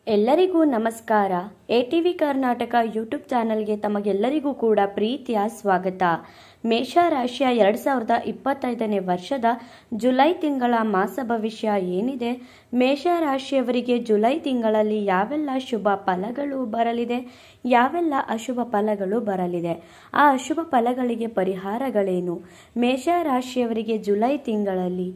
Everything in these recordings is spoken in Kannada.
ಎಲ್ಲರಿಗೂ ನಮಸ್ಕಾರ. ATV ಕರ್ನಾಟಕ ಯೂಟ್ಯೂಬ್ ಚಾನಲ್ಗೆ ತಮಗೆಲ್ಲರಿಗೂ ಕೂಡ ಪ್ರೀತಿಯ ಸ್ವಾಗತ. ಮೇಷ ರಾಶಿಯ 2025ನೇ ವರ್ಷದ ಜುಲೈ ತಿಂಗಳ ಮಾಸ ಭವಿಷ್ಯ ಏನಿದೆ, ಮೇಷ ರಾಶಿಯವರಿಗೆ ಜುಲೈ ತಿಂಗಳಲ್ಲಿ ಯಾವೆಲ್ಲ ಶುಭ ಫಲಗಳು ಬರಲಿದೆ, ಯಾವೆಲ್ಲ ಅಶುಭ ಫಲಗಳು ಬರಲಿದೆ, ಆ ಅಶುಭ ಫಲಗಳಿಗೆ ಪರಿಹಾರಗಳೇನು, ಮೇಷ ರಾಶಿಯವರಿಗೆ ಜುಲೈ ತಿಂಗಳಲ್ಲಿ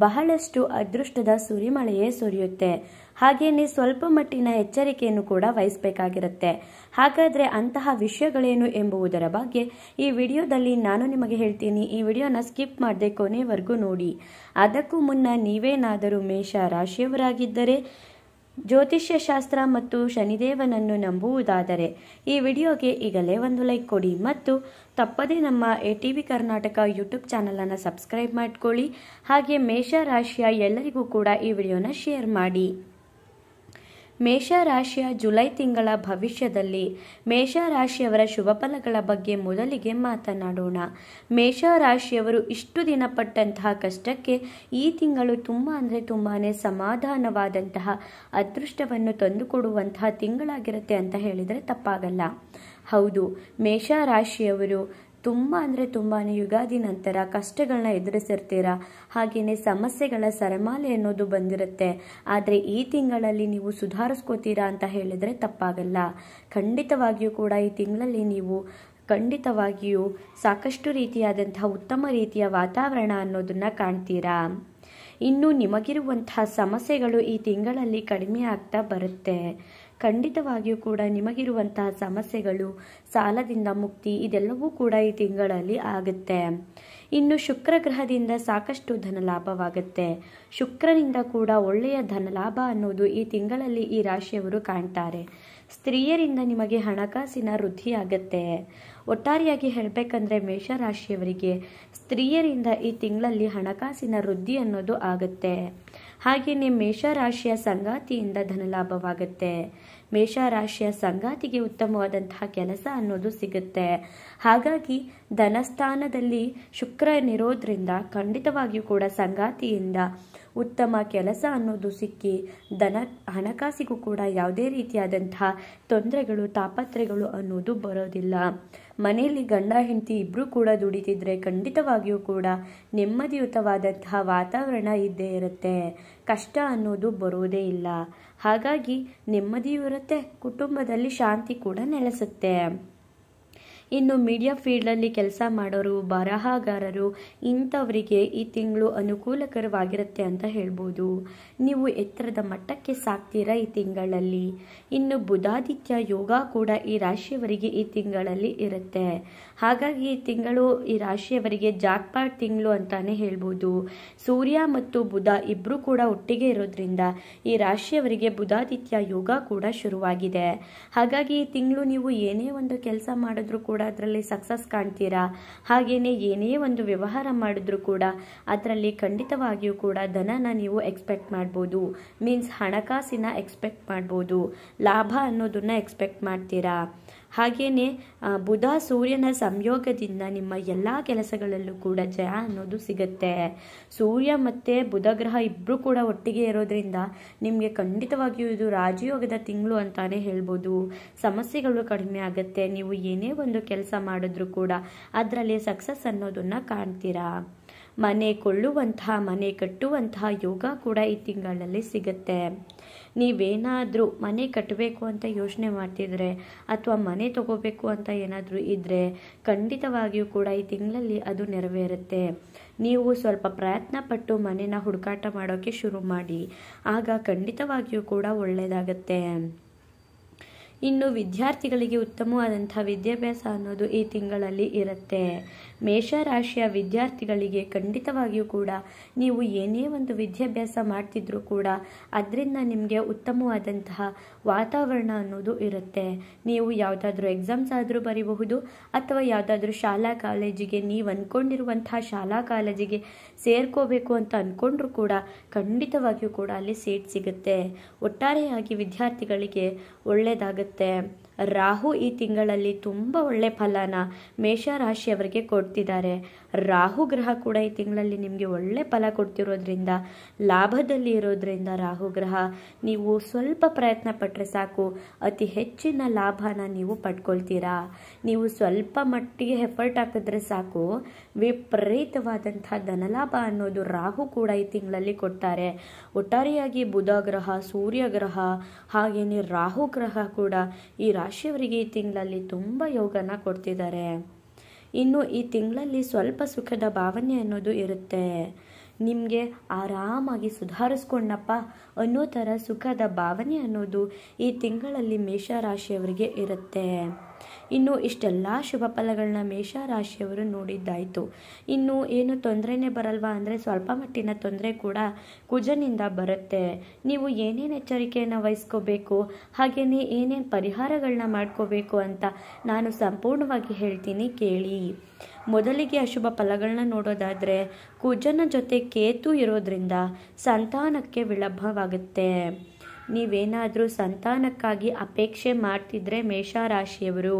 ಬಹಳಷ್ಟು ಅದೃಷ್ಟದ ಸುರಿಮಳೆಯೇ ಸುರಿಯುತ್ತೆ. ಹಾಗೇನೆ ಸ್ವಲ್ಪ ಮಟ್ಟಿನ ಎಚ್ಚರಿಕೆಯನ್ನು ಕೂಡ ವಹಿಸಬೇಕಾಗಿರುತ್ತೆ. ಹಾಗಾದರೆ ಅಂತಹ ವಿಷಯಗಳೇನು ಎಂಬುದರ ಬಗ್ಗೆ ಈ ವಿಡಿಯೋದಲ್ಲಿ ನಾನು ನಿಮಗೆ ಹೇಳ್ತೀನಿ. ಈ ವಿಡಿಯೋನ ಸ್ಕಿಪ್ ಮಾಡದೆ ಕೊನೆವರೆಗೂ ನೋಡಿ. ಅದಕ್ಕೂ ಮುನ್ನ ನೀವೇನಾದರೂ ಮೇಷ ರಾಶಿಯವರಾಗಿದ್ದರೆ, ಜ್ಯೋತಿಷ್ಯ ಶಾಸ್ತ್ರ ಮತ್ತು ಶನಿದೇವನನ್ನು ನಂಬುವುದಾದರೆ ಈ ವಿಡಿಯೋಗೆ ಈಗಲೇ ಒಂದು ಲೈಕ್ ಕೊಡಿ ಮತ್ತು ತಪ್ಪದೇ ನಮ್ಮ ATV ಕರ್ನಾಟಕ ಯೂಟ್ಯೂಬ್ ಚಾನಲನ್ನು ಸಬ್ಸ್ಕ್ರೈಬ್ ಮಾಡ್ಕೊಳ್ಳಿ. ಹಾಗೆ ಮೇಷ ರಾಶಿಯ ಎಲ್ಲರಿಗೂ ಕೂಡ ಈ ವಿಡಿಯೋನ ಶೇರ್ ಮಾಡಿ. ಮೇಷ ರಾಶಿಯ ಜುಲೈ ತಿಂಗಳ ಭವಿಷ್ಯದಲ್ಲಿ ಮೇಷ ರಾಶಿಯವರ ಶುಭ ಫಲಗಳ ಬಗ್ಗೆ ಮೊದಲಿಗೆ ಮಾತನಾಡೋಣ. ಮೇಷ ರಾಶಿಯವರು ಇಷ್ಟು ದಿನ ಪಟ್ಟಂತಹ ಕಷ್ಟಕ್ಕೆ ಈ ತಿಂಗಳು ತುಂಬಾ ಸಮಾಧಾನವಾದಂತಹ ಅದೃಷ್ಟವನ್ನು ತಂದುಕೊಡುವಂತಹ ತಿಂಗಳಾಗಿರುತ್ತೆ ಅಂತ ಹೇಳಿದರೆ ತಪ್ಪಾಗಲ್ಲ. ಹೌದು, ಮೇಷ ರಾಶಿಯವರು ತುಂಬಾ ಯುಗಾದಿ ನಂತರ ಕಷ್ಟಗಳನ್ನ ಎದುರಿಸಿರ್ತೀರ. ಹಾಗೆಯೇ ಸಮಸ್ಯೆಗಳ ಸರಮಾಲೆ ಅನ್ನೋದು ಬಂದಿರುತ್ತೆ. ಆದರೆ ಈ ತಿಂಗಳಲ್ಲಿ ನೀವು ಸುಧಾರಿಸ್ಕೋತೀರಾ ಅಂತ ಹೇಳಿದರೆ ತಪ್ಪಾಗಲ್ಲ. ಖಂಡಿತವಾಗಿಯೂ ಕೂಡ ಈ ತಿಂಗಳಲ್ಲಿ ನೀವು ಖಂಡಿತವಾಗಿಯೂ ಸಾಕಷ್ಟು ರೀತಿಯಾದಂತಹ ಉತ್ತಮ ರೀತಿಯ ವಾತಾವರಣ ಅನ್ನೋದನ್ನ ಕಾಣ್ತೀರಾ. ಇನ್ನು ನಿಮಗಿರುವಂತಹ ಸಮಸ್ಯೆಗಳು ಈ ತಿಂಗಳಲ್ಲಿ ಕಡಿಮೆ ಆಗ್ತಾ ಬರುತ್ತೆ. ಖಂಡಿತವಾಗಿಯೂ ಕೂಡ ನಿಮಗಿರುವಂತಹ ಸಮಸ್ಯೆಗಳು, ಸಾಲದಿಂದ ಮುಕ್ತಿ, ಇದೆಲ್ಲವೂ ಕೂಡ ಈ ತಿಂಗಳಲ್ಲಿ ಆಗುತ್ತೆ. ಇನ್ನು ಶುಕ್ರ ಗ್ರಹದಿಂದ ಸಾಕಷ್ಟು ಧನಲಾಭವಾಗುತ್ತೆ. ಶುಕ್ರನಿಂದ ಕೂಡ ಒಳ್ಳೆಯ ಧನಲಾಭ ಅನ್ನೋದು ಈ ತಿಂಗಳಲ್ಲಿ ಈ ರಾಶಿಯವರು ಕಾಣ್ತಾರೆ. ಸ್ತ್ರೀಯರಿಂದ ನಿಮಗೆ ಹಣಕಾಸಿನ ವೃದ್ಧಿಯಾಗತ್ತೆ. ಒಟ್ಟಾರೆಯಾಗಿ ಹೇಳಬೇಕಂದ್ರೆ ಮೇಷರಾಶಿಯವರಿಗೆ ಸ್ತ್ರೀಯರಿಂದ ಈ ತಿಂಗಳಲ್ಲಿ ಹಣಕಾಸಿನ ವೃದ್ಧಿ ಅನ್ನೋದು ಆಗುತ್ತೆ. ಹಾಗೆಯೇ ಮೇಷರಾಶಿಯ ಸಂಗಾತಿಯಿಂದ ಧನಲಾಭವಾಗುತ್ತೆ. ಮೇಷರಾಶಿಯ ಸಂಗಾತಿಗೆ ಉತ್ತಮವಾದಂತಹ ಕೆಲಸ ಅನ್ನೋದು ಸಿಗುತ್ತೆ. ಹಾಗಾಗಿ ಧನಸ್ಥಾನದಲ್ಲಿ ಶುಕ್ರನಿರೋದ್ರಿಂದ ಖಂಡಿತವಾಗಿಯೂ ಕೂಡ ಸಂಗಾತಿಯಿಂದ ಉತ್ತಮ ಕೆಲಸ ಅನ್ನೋದು ಸಿಕ್ಕಿ ಹಣಕಾಸಿಗೂ ಕೂಡ ಯಾವುದೇ ರೀತಿಯಾದಂತಹ ತೊಂದರೆಗಳು, ತಾಪತ್ರೆಗಳು ಅನ್ನೋದು ಬರೋದಿಲ್ಲ. ಮನೆಯಲ್ಲಿ ಗಂಡ ಹೆಂಡತಿ ಇಬ್ಬರೂ ಕೂಡ ದುಡಿತಿದ್ರೆ ಖಂಡಿತವಾಗಿಯೂ ಕೂಡ ನೆಮ್ಮದಿಯುತವಾದಂತಹ ವಾತಾವರಣ ಇದ್ದೇ ಇರುತ್ತೆ. ಕಷ್ಟ ಅನ್ನೋದು ಬರೋದೇ ಇಲ್ಲ. ಹಾಗಾಗಿ ನೆಮ್ಮದಿಯೂ ಇರುತ್ತೆ, ಕುಟುಂಬದಲ್ಲಿ ಶಾಂತಿ ಕೂಡ ನೆಲೆಸುತ್ತೆ. ಇನ್ನು ಮೀಡಿಯಾ ಫೀಲ್ಡಲ್ಲಿ ಕೆಲಸ ಮಾಡೋರು, ಬರಹಗಾರರು, ಇಂಥವರಿಗೆ ಈ ತಿಂಗಳು ಅನುಕೂಲಕರವಾಗಿರುತ್ತೆ ಅಂತ ಹೇಳ್ಬೋದು. ನೀವು ಎತ್ತರದ ಮಟ್ಟಕ್ಕೆ ಸಾಗ್ತೀರಾ ಈ ತಿಂಗಳಲ್ಲಿ. ಇನ್ನು ಬುಧಾದಿತ್ಯ ಯೋಗ ಕೂಡ ಈ ರಾಶಿಯವರಿಗೆ ಈ ತಿಂಗಳಲ್ಲಿ ಇರುತ್ತೆ. ಹಾಗಾಗಿ ಈ ತಿಂಗಳು ಈ ರಾಶಿಯವರಿಗೆ ಜಾಕ್ಪಾಟ್ ತಿಂಗಳು ಅಂತಾನೆ ಹೇಳ್ಬೋದು. ಸೂರ್ಯ ಮತ್ತು ಬುಧ ಇಬ್ಬರೂ ಕೂಡ ಒಟ್ಟಿಗೆ ಇರೋದ್ರಿಂದ ಈ ರಾಶಿಯವರಿಗೆ ಬುಧಾದಿತ್ಯ ಯೋಗ ಕೂಡ ಶುರುವಾಗಿದೆ. ಹಾಗಾಗಿ ಈ ತಿಂಗಳು ನೀವು ಏನೇ ಒಂದು ಕೆಲಸ ಮಾಡಿದ್ರೂ ಕೂಡ ಅದರಲ್ಲಿ ಸಕ್ಸಸ್ ಕಾಣ್ತೀರಾ. ಹಾಗೇನೆ ಏನೇ ಒಂದು ವ್ಯವಹಾರ ಮಾಡಿದ್ರೂ ಕೂಡ ಅದರಲ್ಲಿ ಖಂಡಿತವಾಗಿಯೂ ಕೂಡ ಧನನ ನೀವು ಎಕ್ಸ್ಪೆಕ್ಟ್ ಮಾಡ್ಬೋದು. ಮೀನ್ಸ್ ಹಣಕಾಸಿನ ಎಕ್ಸ್ಪೆಕ್ಟ್ ಮಾಡ್ಬೋದು, ಲಾಭ ಅನ್ನೋದನ್ನ ಎಕ್ಸ್ಪೆಕ್ಟ್ ಮಾಡ್ತೀರಾ. ಹಾಗೇನೆ ಬುಧ ಸೂರ್ಯನ ಸಂಯೋಗದಿಂದ ನಿಮ್ಮ ಎಲ್ಲ ಕೆಲಸಗಳಲ್ಲೂ ಕೂಡ ಜಯ ಅನ್ನೋದು ಸಿಗುತ್ತೆ. ಸೂರ್ಯ ಮತ್ತೆ ಬುಧ ಗ್ರಹ ಇಬ್ಬರು ಕೂಡ ಒಟ್ಟಿಗೆ ಇರೋದ್ರಿಂದ ನಿಮಗೆ ಖಂಡಿತವಾಗಿಯೂ ಇದು ರಾಜಯೋಗದ ತಿಂಗಳು ಅಂತಾನೆ ಹೇಳ್ಬೋದು. ಸಮಸ್ಯೆಗಳು ಕಡಿಮೆ ಆಗುತ್ತೆ. ನೀವು ಏನೇ ಒಂದು ಕೆಲಸ ಮಾಡಿದ್ರೂ ಕೂಡ ಅದರಲ್ಲಿ ಸಕ್ಸಸ್ ಅನ್ನೋದನ್ನ ಕಾಣ್ತೀರಾ. ಮನೆ ಕೊಳ್ಳುವಂತಹ, ಮನೆ ಕಟ್ಟುವಂತಹ ಯೋಗ ಕೂಡ ಈ ತಿಂಗಳಲ್ಲಿ ಸಿಗುತ್ತೆ. ನೀವೇನಾದರೂ ಮನೆ ಕಟ್ಟಬೇಕು ಅಂತ ಯೋಚನೆ ಮಾಡ್ತಿದ್ರೆ ಅಥವಾ ಮನೆ ತಗೋಬೇಕು ಅಂತ ಏನಾದರೂ ಇದ್ದರೆ ಖಂಡಿತವಾಗಿಯೂ ಕೂಡ ಈ ತಿಂಗಳಲ್ಲಿ ಅದು ನೆರವೇರುತ್ತೆ. ನೀವು ಸ್ವಲ್ಪ ಪ್ರಯತ್ನ ಪಟ್ಟು ಮನೆನ ಹುಡುಕಾಟ ಮಾಡೋಕ್ಕೆ ಶುರು ಮಾಡಿ. ಆಗ ಖಂಡಿತವಾಗಿಯೂ ಕೂಡ ಒಳ್ಳೆಯದಾಗತ್ತೆ. ಇನ್ನು ವಿದ್ಯಾರ್ಥಿಗಳಿಗೆ ಉತ್ತಮವಾದಂಥ ವಿದ್ಯಾಭ್ಯಾಸ ಅನ್ನೋದು ಈ ತಿಂಗಳಲ್ಲಿ ಇರುತ್ತೆ. ಮೇಷರಾಶಿಯ ವಿದ್ಯಾರ್ಥಿಗಳಿಗೆ ಖಂಡಿತವಾಗಿಯೂ ಕೂಡ ನೀವು ಏನೇ ಒಂದು ವಿದ್ಯಾಭ್ಯಾಸ ಮಾಡ್ತಿದ್ರೂ ಕೂಡ ಅದರಿಂದ ನಿಮಗೆ ಉತ್ತಮವಾದಂತಹ ವಾತಾವರಣ ಅನ್ನೋದು ಇರುತ್ತೆ. ನೀವು ಯಾವುದಾದ್ರೂ ಎಕ್ಸಾಮ್ಸ್ ಆದರೂ ಬರೀಬಹುದು ಅಥವಾ ಯಾವುದಾದ್ರೂ ಶಾಲಾ ಕಾಲೇಜಿಗೆ ನೀವು ಅಂದ್ಕೊಂಡಿರುವಂತಹ ಶಾಲಾ ಕಾಲೇಜಿಗೆ ಸೇರ್ಕೋಬೇಕು ಅಂತ ಅಂದ್ಕೊಂಡ್ರೂ ಕೂಡ ಖಂಡಿತವಾಗಿಯೂ ಕೂಡ ಅಲ್ಲಿ ಸೀಟ್ ಸಿಗುತ್ತೆ. ಒಟ್ಟಾರೆಯಾಗಿ ವಿದ್ಯಾರ್ಥಿಗಳಿಗೆ ಒಳ್ಳೆಯದಾಗುತ್ತೆ. ರಾಹು ಈ ತಿಂಗಳಲ್ಲಿ ತುಂಬ ಒಳ್ಳೆ ಫಲನ ಮೇಷರಾಶಿಯವರಿಗೆ ಕೊಡ್ತಿದ್ದಾರೆ. ರಾಹು ಗ್ರಹ ಕೂಡ ಈ ತಿಂಗಳಲ್ಲಿ ನಿಮಗೆ ಒಳ್ಳೆ ಫಲ ಕೊಡ್ತಿರೋದ್ರಿಂದ, ಲಾಭದಲ್ಲಿ ಇರೋದ್ರಿಂದ ರಾಹು ಗ್ರಹ ನೀವು ಸ್ವಲ್ಪ ಪ್ರಯತ್ನ ಪಟ್ಟರೆ ಸಾಕು, ಅತಿ ಹೆಚ್ಚಿನ ಲಾಭನ ನೀವು ಪಡ್ಕೊಳ್ತೀರಾ. ನೀವು ಸ್ವಲ್ಪ ಮಟ್ಟಿಗೆ ಎಫರ್ಟ್ ಹಾಕಿದ್ರೆ ಸಾಕು, ವಿಪರೀತವಾದಂಥ ಧನಲಾಭ ಅನ್ನೋದು ರಾಹು ಕೂಡ ಈ ತಿಂಗಳಲ್ಲಿ ಕೊಡ್ತಾರೆ. ಒಟ್ಟಾರೆಯಾಗಿ ಬುಧ ಗ್ರಹ, ಸೂರ್ಯ ಗ್ರಹ ಹಾಗೆಯೇ ರಾಹು ಗ್ರಹ ಕೂಡ ಈ ರಾಶಿಯವರಿಗೆ ಈ ತಿಂಗಳಲ್ಲಿ ತುಂಬ ಯೋಗನ ಕೊಡ್ತಿದ್ದಾರೆ. ಇನ್ನು ಈ ತಿಂಗಳಲ್ಲಿ ಸ್ವಲ್ಪ ಸುಖದ ಭಾವನೆ ಅನ್ನೋದು ಇರುತ್ತೆ. ನಿಮಗೆ ಆರಾಮಾಗಿ ಸುಧಾರಿಸ್ಕೊಂಡಪ್ಪ ಅನ್ನೋ ಥರ ಸುಖದ ಭಾವನೆ ಅನ್ನೋದು ಈ ತಿಂಗಳಲ್ಲಿ ಮೇಷರಾಶಿಯವರಿಗೆ ಇರುತ್ತೆ. ಇನ್ನು ಇಷ್ಟೆಲ್ಲ ಶುಭ ಫಲಗಳನ್ನ ಮೇಷರಾಶಿಯವರು ನೋಡಿದ್ದಾಯಿತು. ಇನ್ನು ಏನು ತೊಂದರೆನೇ ಬರಲ್ವಾ ಅಂದರೆ ಸ್ವಲ್ಪ ಮಟ್ಟಿನ ತೊಂದರೆ ಕೂಡ ಕುಜನಿಂದ ಬರುತ್ತೆ. ನೀವು ಏನೇನು ಎಚ್ಚರಿಕೆಯನ್ನು ವಹಿಸ್ಕೋಬೇಕು, ಹಾಗೆಯೇ ಏನೇನು ಪರಿಹಾರಗಳನ್ನ ಮಾಡ್ಕೋಬೇಕು ಅಂತ ನಾನು ಸಂಪೂರ್ಣವಾಗಿ ಹೇಳ್ತೀನಿ, ಕೇಳಿ. ಮೊದಲಿಗೆ ಅಶುಭ ಫಲಗಳನ್ನ ನೋಡೋದಾದರೆ, ಕುಜನ ಜೊತೆ ಕೇತು ಇರೋದ್ರಿಂದ ಸಂತಾನಕ್ಕೆ ವಿಳಂಬವಾಗುತ್ತೆ. ನೀವೇನಾದರೂ ಸಂತಾನಕ್ಕಾಗಿ ಅಪೇಕ್ಷೆ ಮಾಡ್ತಿದ್ರೆ ಮೇಷರಾಶಿಯವರು,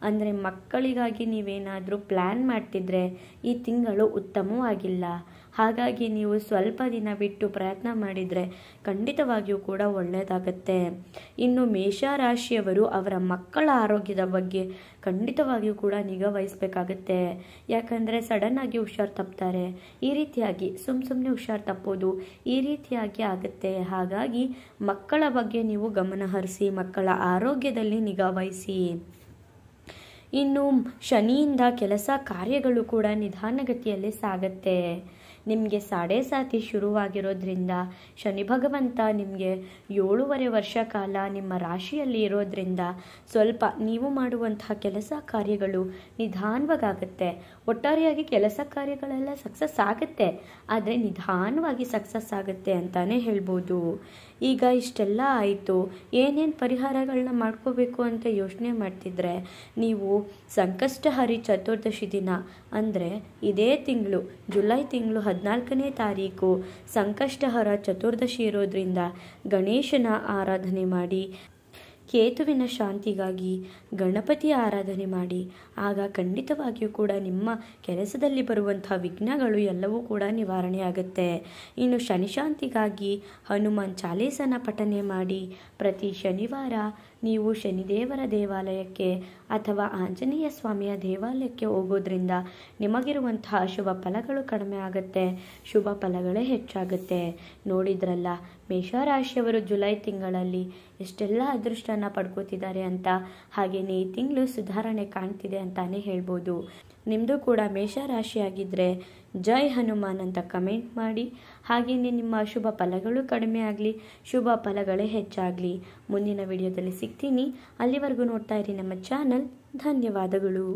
ಅಂದರೆ ಮಕ್ಕಳಿಗಾಗಿ ನೀವೇನಾದರೂ ಪ್ಲ್ಯಾನ್ ಮಾಡ್ತಿದ್ರೆ ಈ ತಿಂಗಳು ಉತ್ತಮವಾಗಿಲ್ಲ. ಹಾಗಾಗಿ ನೀವು ಸ್ವಲ್ಪ ದಿನ ಬಿಟ್ಟು ಪ್ರಯತ್ನ ಮಾಡಿದರೆ ಖಂಡಿತವಾಗಿಯೂ ಕೂಡ ಒಳ್ಳೆಯದಾಗತ್ತೆ. ಇನ್ನು ಮೇಷರಾಶಿಯವರು ಅವರ ಮಕ್ಕಳ ಆರೋಗ್ಯದ ಬಗ್ಗೆ ಖಂಡಿತವಾಗಿಯೂ ಕೂಡ ನಿಗಾ ವಹಿಸಬೇಕಾಗತ್ತೆ. ಯಾಕಂದರೆ ಸಡನ್ನಾಗಿ ಹುಷಾರು ತಪ್ತಾರೆ, ಈ ರೀತಿಯಾಗಿ ಸುಮ್ಮನೆ ಹುಷಾರು ತಪ್ಪೋದು ಈ ರೀತಿಯಾಗಿ ಆಗುತ್ತೆ. ಹಾಗಾಗಿ ಮಕ್ಕಳ ಬಗ್ಗೆ ನೀವು ಗಮನ ಹರಿಸಿ, ಮಕ್ಕಳ ಆರೋಗ್ಯದಲ್ಲಿ ನಿಗಾ ವಹಿಸಿ. ಇನ್ನು ಶನಿಯಿಂದ ಕೆಲಸ ಕಾರ್ಯಗಳು ಕೂಡ ನಿಧಾನಗತಿಯಲ್ಲಿ ಸಾಗತ್ತೆ. ನಿಮಗೆ ಸಾಡೆ ಸಾತಿ ಶುರುವಾಗಿರೋದ್ರಿಂದ ಶನಿ ಭಗವಂತ ನಿಮಗೆ 7.5 ವರ್ಷ ಕಾಲ ನಿಮ್ಮ ರಾಶಿಯಲ್ಲಿ ಇರೋದ್ರಿಂದ ಸ್ವಲ್ಪ ನೀವು ಮಾಡುವಂತಹ ಕೆಲಸ ಕಾರ್ಯಗಳು ನಿಧಾನವಾಗುತ್ತೆ. ಒಟ್ಟಾರೆಯಾಗಿ ಕೆಲಸ ಕಾರ್ಯಗಳೆಲ್ಲ ಸಕ್ಸಸ್ ಆಗುತ್ತೆ, ಆದರೆ ನಿಧಾನವಾಗಿ ಸಕ್ಸಸ್ ಆಗುತ್ತೆ ಅಂತಲೇ ಹೇಳ್ಬೋದು. ಈಗ ಇಷ್ಟೆಲ್ಲ ಆಯಿತು, ಏನೇನು ಪರಿಹಾರಗಳನ್ನ ಮಾಡ್ಕೋಬೇಕು ಅಂತ ಯೋಚನೆ ಮಾಡ್ತಿದ್ರೆ ನೀವು ಸಂಕಷ್ಟಹರಿ ಚತುರ್ದಶಿ ದಿನ, ಅಂದರೆ ಇದೇ ತಿಂಗಳು ಜುಲೈ ತಿಂಗಳು 14ನೇ ತಾರೀಕು ಸಂಕಷ್ಟಹರ ಚತುರ್ದಶಿ ಇರೋದ್ರಿಂದ ಗಣೇಶನ ಆರಾಧನೆ ಮಾಡಿ, ಕೇತುವಿನ ಶಾಂತಿಗಾಗಿ ಗಣಪತಿ ಆರಾಧನೆ ಮಾಡಿ. ಆಗ ಖಂಡಿತವಾಗಿಯೂ ಕೂಡ ನಿಮ್ಮ ಕೆಲಸದಲ್ಲಿ ಬರುವಂಥ ವಿಘ್ನಗಳು ಎಲ್ಲವೂ ಕೂಡ ನಿವಾರಣೆ ಆಗುತ್ತೆ. ಇನ್ನು ಶನಿ ಶಾಂತಿಗಾಗಿ ಹನುಮಾನ್ ಚಾಲೀಸನ ಪಠನೆ ಮಾಡಿ. ಪ್ರತಿ ಶನಿವಾರ ನೀವು ಶನಿದೇವರ ದೇವಾಲಯಕ್ಕೆ ಅಥವಾ ಆಂಜನೇಯ ಸ್ವಾಮಿಯ ದೇವಾಲಯಕ್ಕೆ ಹೋಗೋದ್ರಿಂದ ನಿಮಗಿರುವಂತಹ ಶುಭ ಫಲಗಳು ಕಡಿಮೆ ಆಗುತ್ತೆ, ಶುಭ ಫಲಗಳೇ ಹೆಚ್ಚಾಗುತ್ತೆ. ನೋಡಿದ್ರಲ್ಲ ಮೇಷರಾಶಿಯವರು ಜುಲೈ ತಿಂಗಳಲ್ಲಿ ಎಷ್ಟೆಲ್ಲ ಅದೃಷ್ಟನ ಪಡ್ಕೋತಿದ್ದಾರೆ ಅಂತ. ಹಾಗೆಯೇ ಈ ತಿಂಗಳು ಸುಧಾರಣೆ ಕಾಣ್ತಿದೆ ಅಂತಾನೆ ಹೇಳ್ಬೋದು. ನಿಮ್ಮದು ಕೂಡ ಮೇಷರಾಶಿಯಾಗಿದ್ದರೆ ಜೈ ಹನುಮಾನ್ ಅಂತ ಕಮೆಂಟ್ ಮಾಡಿ. ಹಾಗೆಯೇ ನಿಮ್ಮ ಶುಭ ಫಲಗಳು ಕಡಿಮೆ ಆಗಲಿ, ಶುಭ ಫಲಗಳೇ ಹೆಚ್ಚಾಗಲಿ. ಮುಂದಿನ ವಿಡಿಯೋದಲ್ಲಿ ಸಿಗ್ತೀನಿ. ಅಲ್ಲಿವರೆಗೂ ನೋಡ್ತಾ ಇರಿ ನಮ್ಮ ಚಾನಲ್. ಧನ್ಯವಾದಗಳು.